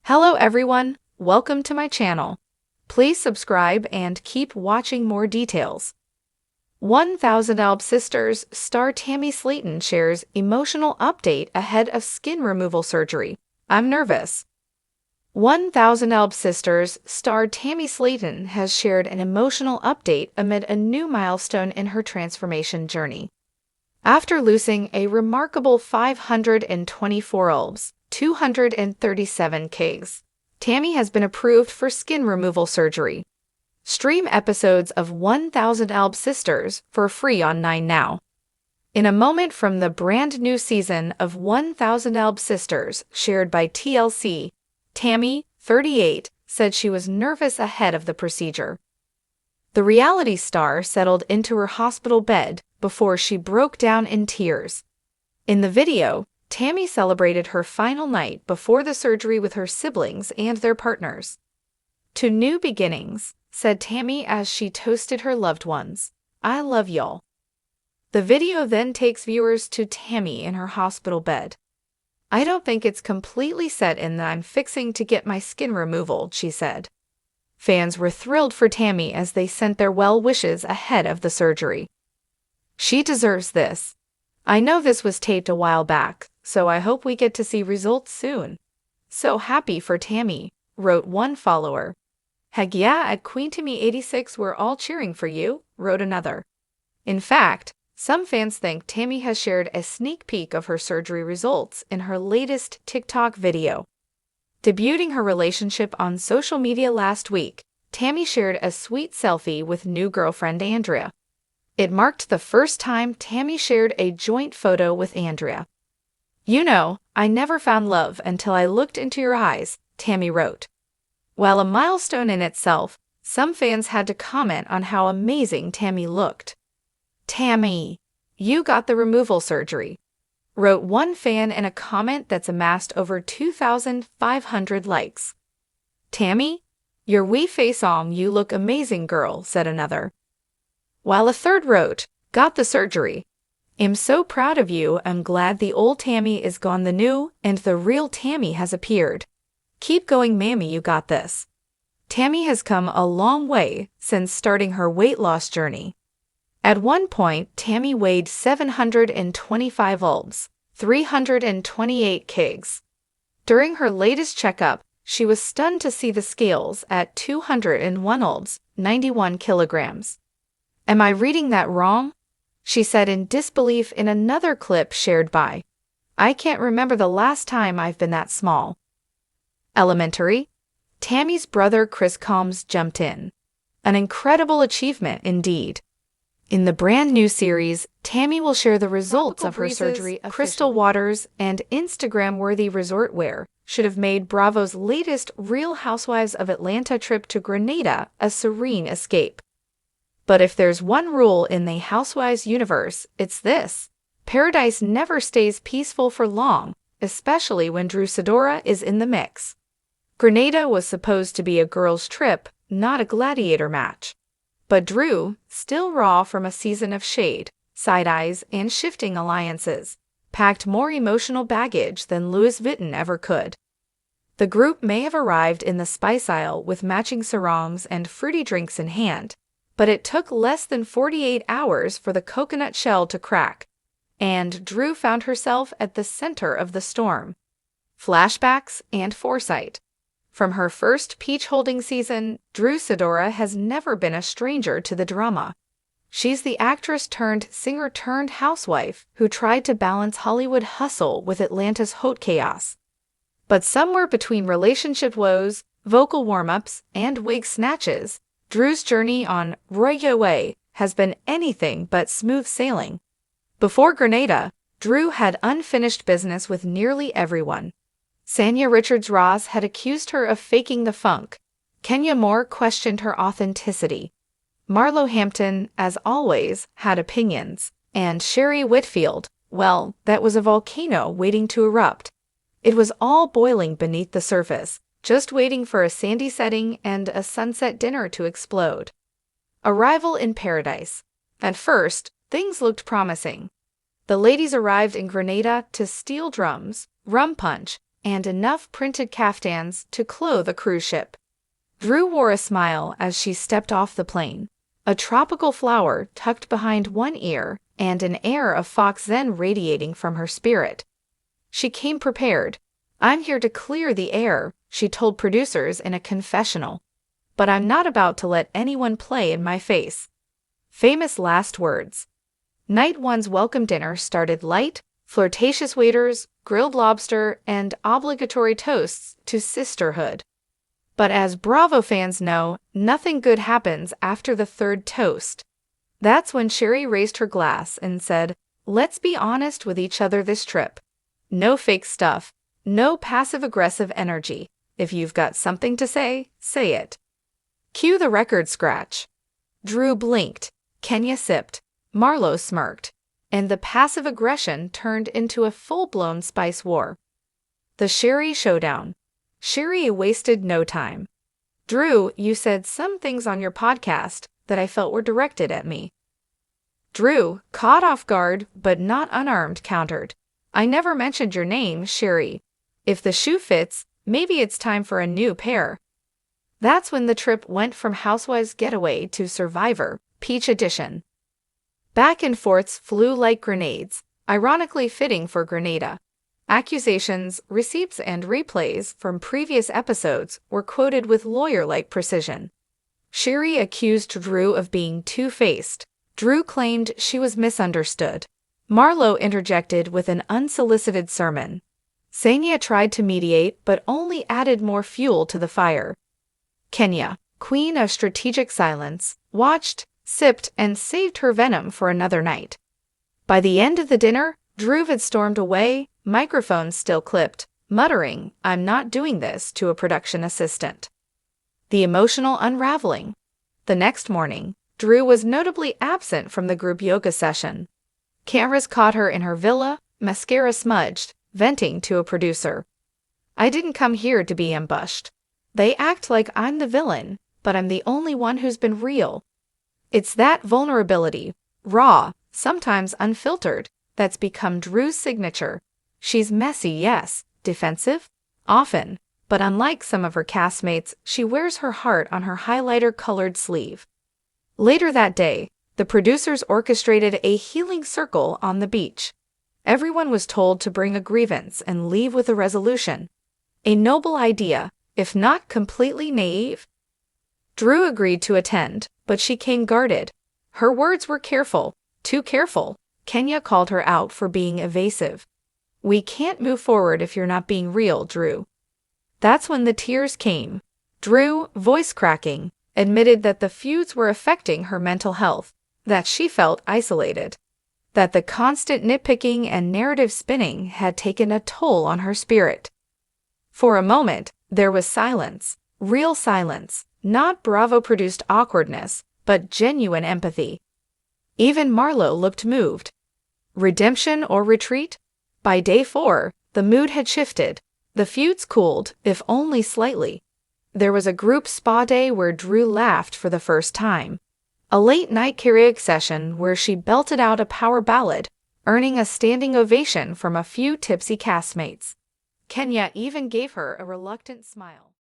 Hello everyone, welcome to my channel. Please subscribe and keep watching more details. 1000 Alb Sisters star Tammy Slaton shares emotional update ahead of skin removal surgery. I'm nervous. 1000 Alb Sisters star Tammy Slaton has shared an emotional update amid a new milestone in her transformation journey. After losing a remarkable 524 Albs, 237 kgs, Tammy has been approved for skin removal surgery. Stream episodes of 1000 Alb Sisters for free on 9 Now. In a moment from the brand new season of 1000 Alb Sisters shared by TLC, Tammy, 38, said she was nervous ahead of the procedure. The reality star settled into her hospital bed before she broke down in tears. In the video, Tammy celebrated her final night before the surgery with her siblings and their partners. "To new beginnings," said Tammy as she toasted her loved ones. "I love y'all." The video then takes viewers to Tammy in her hospital bed. "I don't think it's completely set in that I'm fixing to get my skin removal," she said. Fans were thrilled for Tammy as they sent their well wishes ahead of the surgery. "She deserves this. I know this was taped a while back, so I hope we get to see results soon. So happy for Tammy," wrote one follower. "Heck yeah, at Queen Tammy 86 we're all cheering for you," wrote another. In fact, some fans think Tammy has shared a sneak peek of her surgery results in her latest TikTok video. Debuting her relationship on social media last week, Tammy shared a sweet selfie with new girlfriend Andrea. It marked the first time Tammy shared a joint photo with Andrea. "You know, I never found love until I looked into your eyes," Tammy wrote. While a milestone in itself, some fans had to comment on how amazing Tammy looked. "Tammy, you got the removal surgery," wrote one fan in a comment that's amassed over 2,500 likes. "Tammy, your wee face on, you look amazing girl," said another. While a third wrote, "Got the surgery. Am so proud of you. I'm glad the old Tammy is gone, the new and the real Tammy has appeared. Keep going, mammy, you got this." Tammy has come a long way since starting her weight loss journey. At one point, Tammy weighed 725 Albs, 328 kgs. During her latest checkup, she was stunned to see the scales at 201 Albs, 91 kilograms. "Am I reading that wrong?" she said in disbelief in another clip shared by. "I can't remember the last time I've been that small." Elementary. Tammy's brother Chris Combs jumped in. An incredible achievement indeed. In the brand new series, Tammy will share the results of her surgery. Crystal waters and Instagram-worthy resort wear should have made Bravo's latest Real Housewives of Atlanta trip to Grenada a serene escape. But if there's one rule in the Housewives universe, it's this: paradise never stays peaceful for long, especially when Sidora is in the mix. Grenada was supposed to be a girls' trip, not a gladiator match. But Drew, still raw from a season of shade, side-eyes, and shifting alliances, packed more emotional baggage than Louis Vuitton ever could. The group may have arrived in the spice aisle with matching sarongs and fruity drinks in hand, but it took less than 48 hours for the coconut shell to crack, and Drew found herself at the center of the storm. Flashbacks and foresight. From her first peach-holding season, Sidora has never been a stranger to the drama. She's the actress-turned-singer-turned-housewife who tried to balance Hollywood hustle with Atlanta's haute chaos. But somewhere between relationship woes, vocal warm-ups, and wig snatches, Drew's journey on RHOA has been anything but smooth sailing. Before Grenada, Drew had unfinished business with nearly everyone. Sanya Richards-Ross had accused her of faking the funk. Kenya Moore questioned her authenticity. Marlo Hampton, as always, had opinions. And Sherry Whitfield, well, that was a volcano waiting to erupt. It was all boiling beneath the surface, just waiting for a sandy setting and a sunset dinner to explode. Arrival in paradise. At first, things looked promising. The ladies arrived in Grenada to steel drums, rum punch, and enough printed caftans to clothe a cruise ship. Drew wore a smile as she stepped off the plane, a tropical flower tucked behind one ear and an air of fox zen radiating from her spirit. She came prepared. "I'm here to clear the air," she told producers in a confessional. "But I'm not about to let anyone play in my face." Famous last words. Night one's welcome dinner started light, flirtatious waiters, grilled lobster, and obligatory toasts to sisterhood. But as Bravo fans know, nothing good happens after the third toast. That's when Sherry raised her glass and said, "Let's be honest with each other this trip. No fake stuff, no passive-aggressive energy. If you've got something to say, say it." Cue the record scratch. Drew blinked, Kenya sipped, Marlo smirked, and the passive aggression turned into a full-blown spice war. The Sherry showdown. Sherry wasted no time. "Drew, you said some things on your podcast that I felt were directed at me." Drew, caught off guard but not unarmed, countered, "I never mentioned your name, Sherry. If the shoe fits, maybe it's time for a new pair." That's when the trip went from Housewives Getaway to Survivor, Peach Edition. Back and forths flew like grenades, ironically fitting for Grenada. Accusations, receipts, and replays from previous episodes were quoted with lawyer-like precision. Sherry accused Drew of being two-faced. Drew claimed she was misunderstood. Marlo interjected with an unsolicited sermon. Sanya tried to mediate but only added more fuel to the fire. Kenya, queen of strategic silence, watched, sipped, and saved her venom for another night. By the end of the dinner, Drew had stormed away, microphone still clipped, muttering, "I'm not doing this," to a production assistant. The emotional unraveling. The next morning, Drew was notably absent from the group yoga session. Cameras caught her in her villa, mascara smudged, venting to a producer. "I didn't come here to be ambushed. They act like I'm the villain, but I'm the only one who's been real." It's that vulnerability, raw, sometimes unfiltered, that's become Drew's signature. She's messy, yes, defensive, often, but unlike some of her castmates, she wears her heart on her highlighter-colored sleeve. Later that day, the producers orchestrated a healing circle on the beach. Everyone was told to bring a grievance and leave with a resolution. A noble idea, if not completely naive. Drew agreed to attend, but she came guarded. Her words were careful, too careful. Kenya called her out for being evasive. "We can't move forward if you're not being real, Drew." That's when the tears came. Drew, voice cracking, admitted that the feuds were affecting her mental health, that she felt isolated, that the constant nitpicking and narrative spinning had taken a toll on her spirit. For a moment, there was silence, real silence, not Bravo-produced awkwardness, but genuine empathy. Even Marlo looked moved. Redemption or retreat? By day 4, the mood had shifted. The feuds cooled, if only slightly. There was a group spa day where Drew laughed for the first time. A late-night karaoke session where she belted out a power ballad, earning a standing ovation from a few tipsy castmates. Kenya even gave her a reluctant smile.